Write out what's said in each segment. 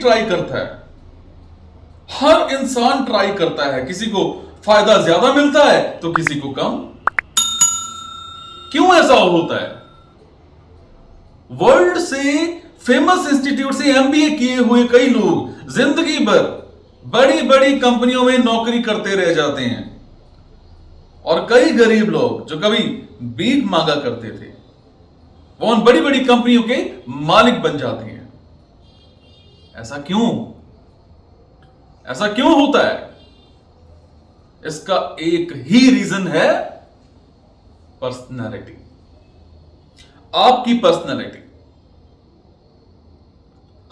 Try करता है, हर इंसान ट्राई करता है। किसी को फायदा ज्यादा मिलता है तो किसी को कम। क्यों ऐसा होता है? वर्ल्ड से फेमस इंस्टीट्यूट से एमबीए किए हुए कई लोग जिंदगी भर बड़ी बड़ी कंपनियों में नौकरी करते रह जाते हैं, और कई गरीब लोग जो कभी भीख मांगा करते थे वो उन बड़ी बड़ी कंपनियों के मालिक बन जाते हैं। ऐसा क्यों? ऐसा क्यों होता है? इसका एक ही रीजन है, पर्सनैलिटी। आपकी पर्सनैलिटी।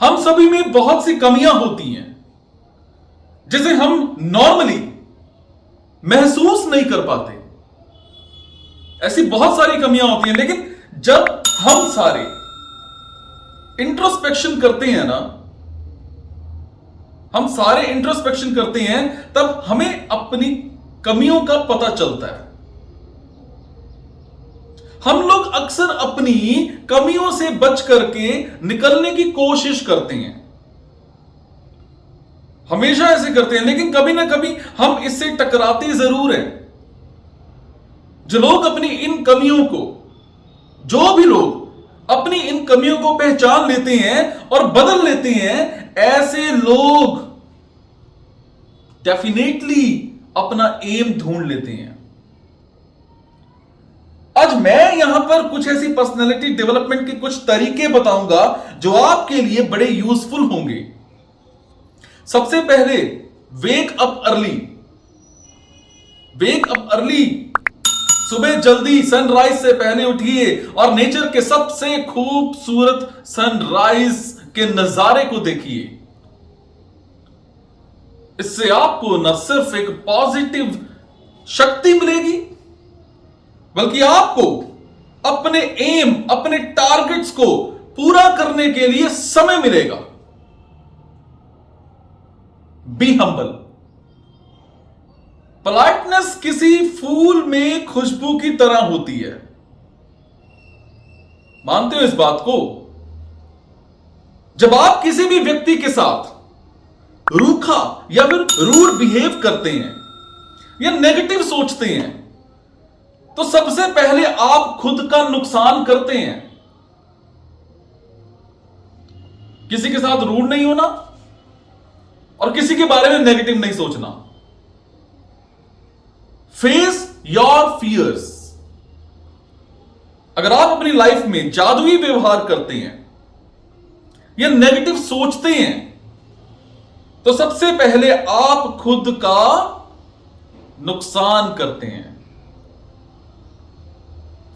हम सभी में बहुत सी कमियां होती हैं जिसे हम नॉर्मली महसूस नहीं कर पाते। ऐसी बहुत सारी कमियां होती हैं, लेकिन जब हम सारे इंट्रोस्पेक्शन करते हैं ना, हम सारे इंट्रोस्पेक्शन करते हैं, तब हमें अपनी कमियों का पता चलता है। हम लोग अक्सर अपनी कमियों से बच करके निकलने की कोशिश करते हैं, हमेशा ऐसे करते हैं, लेकिन कभी ना कभी हम इससे टकराते जरूर हैं। जो लोग अपनी इन कमियों को, जो भी लोग अपनी इन कमियों को पहचान लेते हैं और बदल लेते हैं, ऐसे लोग डेफिनेटली अपना एम ढूंढ लेते हैं। आज मैं यहां पर कुछ ऐसी पर्सनैलिटी डेवलपमेंट के कुछ तरीके बताऊंगा जो आपके लिए बड़े यूजफुल होंगे। सबसे पहले, wake up early. Wake up early. सुबह जल्दी सनराइज से पहले उठिए और नेचर के सबसे खूबसूरत सनराइज के नजारे को देखिए। इससे आपको न सिर्फ एक पॉजिटिव शक्ति मिलेगी, बल्कि आपको अपने एम, अपने टारगेट्स को पूरा करने के लिए समय मिलेगा। Be humble. पोलाइटनेस किसी फूल में खुशबू की तरह होती है। मानते हो इस बात को? जब आप किसी भी व्यक्ति के साथ रूखा या फिर रूड बिहेव करते हैं या नेगेटिव सोचते हैं, तो सबसे पहले आप खुद का नुकसान करते हैं। किसी के साथ रूड नहीं होना और किसी के बारे में नेगेटिव नहीं सोचना। Face your fears. अगर आप अपनी लाइफ में जादुई व्यवहार करते हैं या नेगेटिव सोचते हैं, तो सबसे पहले आप खुद का नुकसान करते हैं।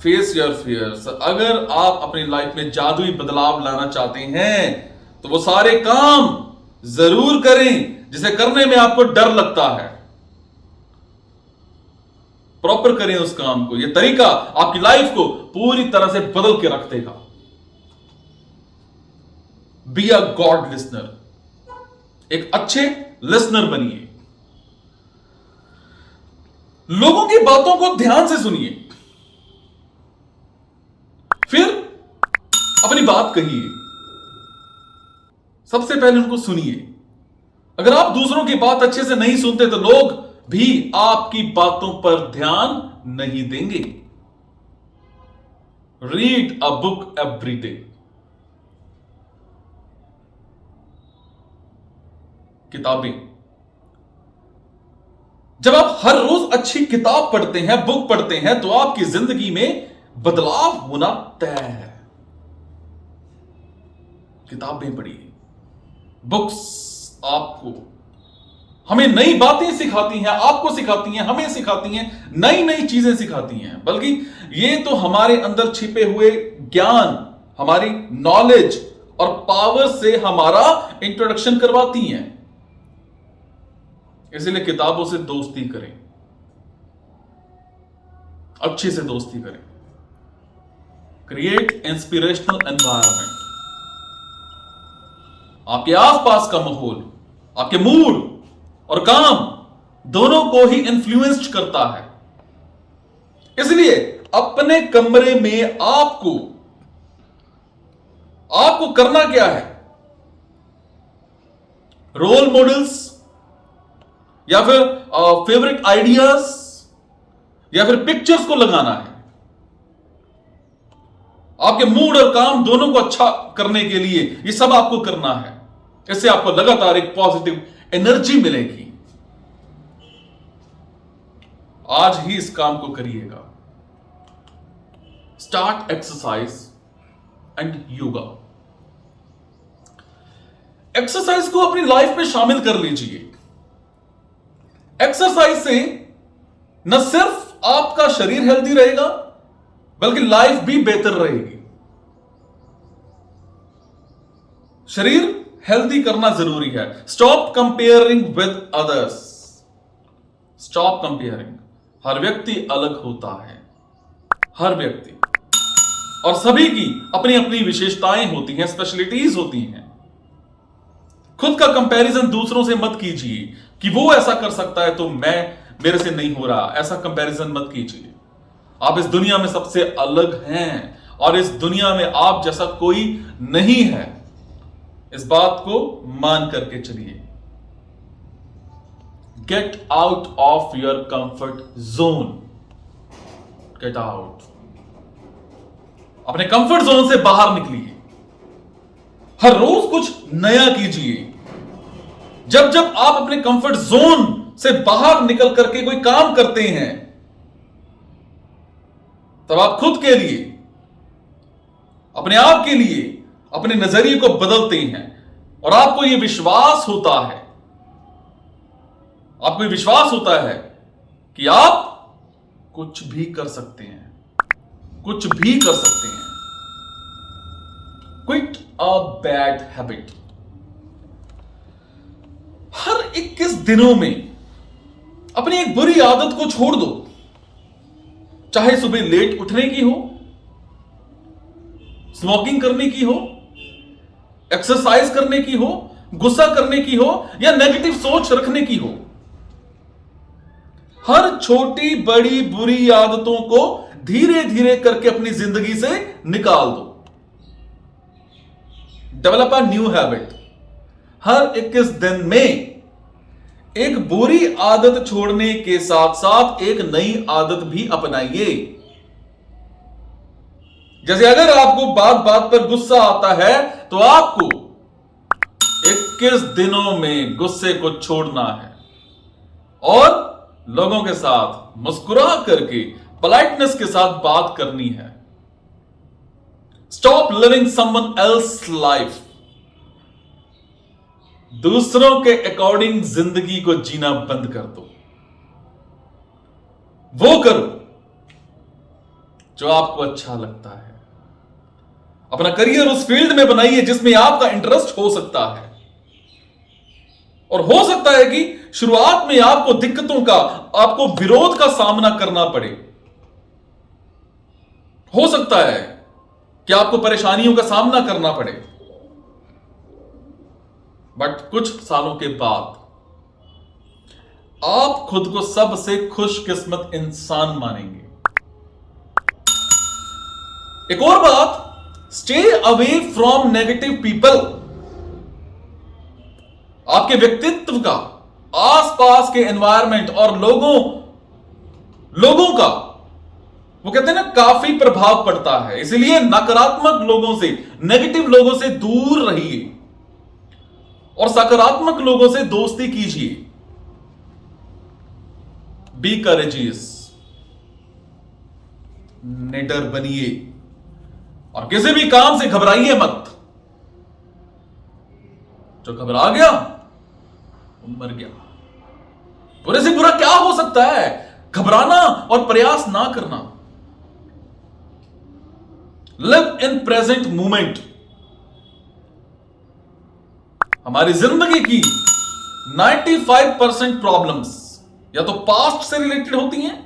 Face your fears. अगर आप अपनी लाइफ में जादुई बदलाव लाना चाहते हैं, तो वो सारे काम जरूर करें जिसे करने में आपको डर लगता है। प्रॉपर करें उस काम को। यह तरीका आपकी लाइफ को पूरी तरह से बदल के रख देगा। Be a God listener. एक अच्छे लिसनर बनिए। लोगों की बातों को ध्यान से सुनिए, फिर अपनी बात कहिए। सबसे पहले उनको सुनिए। अगर आप दूसरों की बात अच्छे से नहीं सुनते, तो लोग भी आपकी बातों पर ध्यान नहीं देंगे। Read a book every day. किताबें। जब आप हर रोज अच्छी किताब पढ़ते हैं, बुक पढ़ते हैं, तो आपकी जिंदगी में बदलाव होना तय है। किताबें पढ़िए। बुक्स आपको हमें नई बातें सिखाती हैं, आपको सिखाती हैं, हमें सिखाती हैं, नई नई चीजें सिखाती हैं। बल्कि ये तो हमारे अंदर छिपे हुए ज्ञान, हमारी नॉलेज और पावर से हमारा इंट्रोडक्शन करवाती हैं। इसलिए किताबों से दोस्ती करें, अच्छे से दोस्ती करें। Create inspirational environment. आपके आसपास का माहौल आपके मूड और काम दोनों को ही इन्फ्लुएंस करता है। इसलिए अपने कमरे में आपको करना क्या है? रोल मॉडल्स, या फिर फेवरेट आइडियाज, या फिर पिक्चर्स को लगाना है। आपके मूड और काम दोनों को अच्छा करने के लिए ये सब आपको करना है। इससे आपको लगातार एक पॉजिटिव एनर्जी मिलेगी। आज ही इस काम को करिएगा। Start exercise and yoga. Exercise को अपनी लाइफ में शामिल कर लीजिए। एक्सरसाइज से न सिर्फ आपका शरीर हेल्दी रहेगा, बल्कि लाइफ भी बेहतर रहेगी। शरीर हेल्दी करना जरूरी है। Stop comparing with others. Stop comparing. हर व्यक्ति अलग होता है, हर व्यक्ति, और सभी की अपनी अपनी विशेषताएं होती हैं, स्पेशलिटीज होती हैं। खुद का कंपैरिजन दूसरों से मत कीजिए कि वो ऐसा कर सकता है तो मेरे से नहीं हो रहा। ऐसा कंपैरिजन मत कीजिए। आप इस दुनिया में सबसे अलग हैं और इस दुनिया में आप जैसा कोई नहीं है। इस बात को मान करके चलिए। Get out of your comfort zone. Get out. अपने कंफर्ट जोन से बाहर निकलिए। हर रोज कुछ नया कीजिए। जब जब आप अपने कंफर्ट जोन से बाहर निकल करके कोई काम करते हैं, तब आप खुद के लिए, अपने आप के लिए, अपने नजरिए को बदलते हैं और आपको यह विश्वास होता है, आपको यह विश्वास होता है कि आप कुछ भी कर सकते हैं, कुछ भी कर सकते हैं। Quit a bad habit. हर 21 दिनों में अपनी एक बुरी आदत को छोड़ दो। चाहे सुबह लेट उठने की हो, स्मोकिंग करने की हो, एक्सरसाइज करने की हो, गुस्सा करने की हो, या नेगेटिव सोच रखने की हो। हर छोटी बड़ी बुरी आदतों को धीरे धीरे करके अपनी जिंदगी से निकाल दो। Develop a new habit. हर 21 दिन में एक बुरी आदत छोड़ने के साथ साथ एक नई आदत भी अपनाइए। जैसे अगर आपको बात बात पर गुस्सा आता है तो आपको 21 दिनों में गुस्से को छोड़ना है और लोगों के साथ मुस्कुरा करके पोलाइटनेस के साथ बात करनी है। Stop living someone else life. दूसरों के अकॉर्डिंग जिंदगी को जीना बंद कर दो। वो करो जो आपको अच्छा लगता है। अपना करियर उस फील्ड में बनाइए जिसमें आपका इंटरेस्ट हो सकता है। और हो सकता है कि शुरुआत में आपको दिक्कतों का, आपको विरोध का सामना करना पड़े। हो सकता है कि आपको परेशानियों का सामना करना पड़े, बट कुछ सालों के बाद आप खुद को सबसे खुशकिस्मत इंसान मानेंगे। एक और बात, stay away from negative people. आपके व्यक्तित्व का, आसपास के एनवायरनमेंट और लोगों का, वो कहते हैं ना, काफी प्रभाव पड़ता है। इसलिए नकारात्मक लोगों से, नेगेटिव लोगों से दूर रहिए और सकारात्मक लोगों से दोस्ती कीजिए। Be courageous. निडर बनिए और किसी भी काम से घबराइए मत। जो घबरा गया वो मर गया। बुरे से बुरा क्या हो सकता है? घबराना और प्रयास ना करना। Live in present moment. हमारी जिंदगी की 95% प्रॉब्लम्स या तो पास्ट से रिलेटेड होती हैं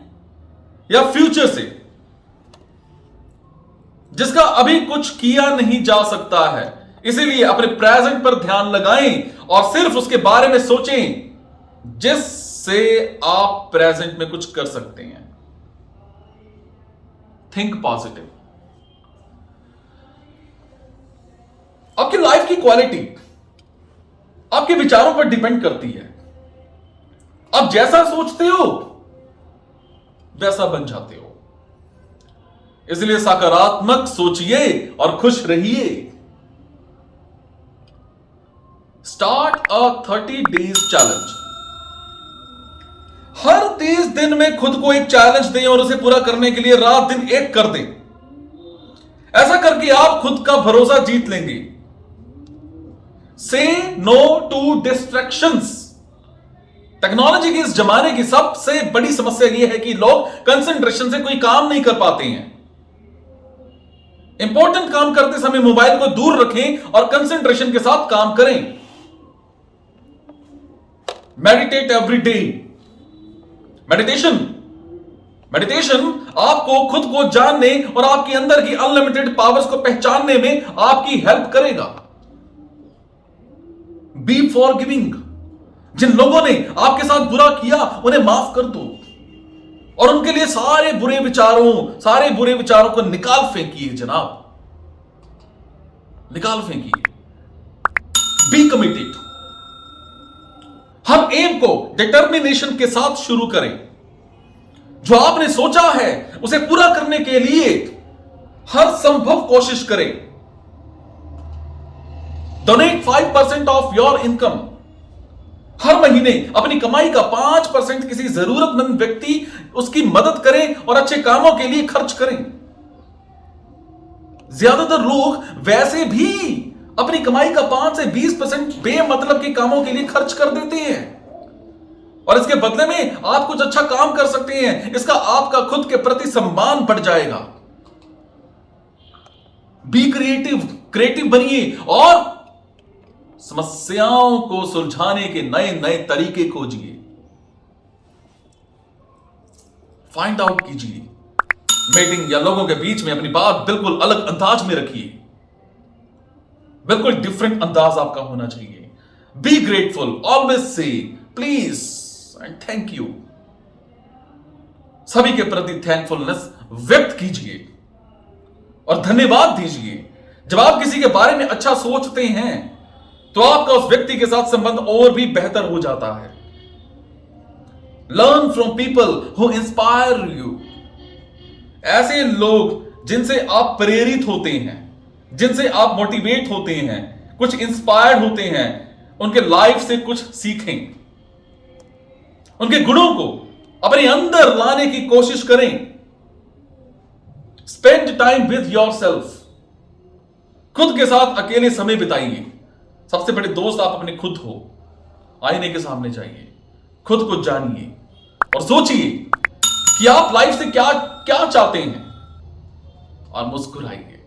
या फ्यूचर से, जिसका अभी कुछ किया नहीं जा सकता है। इसीलिए अपने प्रेजेंट पर ध्यान लगाएं और सिर्फ उसके बारे में सोचें जिससे आप प्रेजेंट में कुछ कर सकते हैं। Think positive. आपकी लाइफ की क्वालिटी आपके विचारों पर डिपेंड करती है। आप जैसा सोचते हो वैसा बन जाते हो। इसलिए सकारात्मक सोचिए और खुश रहिए। Start a 30 days challenge. हर 30 दिन में खुद को एक चैलेंज दें और उसे पूरा करने के लिए रात दिन एक कर दें। ऐसा करके आप खुद का भरोसा जीत लेंगे। से नो टू डिस्ट्रैक्शंस। टेक्नोलॉजी के इस जमाने की सबसे बड़ी समस्या यह है कि लोग कंसंट्रेशन से कोई काम नहीं कर पाते हैं। इंपॉर्टेंट काम करते समय मोबाइल को दूर रखें और कंसंट्रेशन के साथ काम करें। Meditate every day. मेडिटेशन आपको खुद को जानने और आपके अंदर की अनलिमिटेड पावर्स को पहचानने में आपकी हेल्प करेगा। B forgiving. जिन लोगों ने आपके साथ बुरा किया उन्हें माफ कर दो और उनके लिए सारे बुरे विचारों को निकाल फेंकिए जनाब, निकाल फेंकिए। Be committed. हर एम को डिटर्मिनेशन के साथ शुरू करें। जो आपने सोचा है उसे पूरा करने के लिए हर संभव कोशिश करें। Donate 5% of your income. हर महीने अपनी कमाई का 5% किसी जरूरतमंद व्यक्ति उसकी मदद करें और अच्छे कामों के लिए खर्च करें। ज्यादातर लोग वैसे भी अपनी कमाई का 5 से 20% बेमतलब के कामों के लिए खर्च कर देते हैं और इसके बदले में आप कुछ अच्छा काम कर सकते हैं। इसका आपका खुद के प्रति सम्मान बढ़ जाएगा। बी क्रिएटिव बनिए और समस्याओं को सुलझाने के नए नए तरीके खोजिए। फाइंड आउट कीजिए। मीटिंग या लोगों के बीच में अपनी बात बिल्कुल अलग अंदाज में रखिए। बिल्कुल डिफरेंट अंदाज आपका होना चाहिए। Be grateful. Always say please and thank you. सभी के प्रति थैंकफुलनेस व्यक्त कीजिए और धन्यवाद दीजिए। जब आप किसी के बारे में अच्छा सोचते हैं तो आपका उस व्यक्ति के साथ संबंध और भी बेहतर हो जाता है। Learn from people who inspire you. ऐसे लोग जिनसे आप प्रेरित होते हैं, जिनसे आप मोटिवेट होते हैं, कुछ इंस्पायर्ड होते हैं, उनके लाइफ से कुछ सीखें। उनके गुणों को अपने अंदर लाने की कोशिश करें। Spend time with yourself. खुद के साथ अकेले समय बिताइए। सबसे बड़े दोस्त आप अपने खुद हो। आईने के सामने जाइए, खुद को जानिए और सोचिए कि आप लाइफ से क्या क्या चाहते हैं और मुस्कुराइए।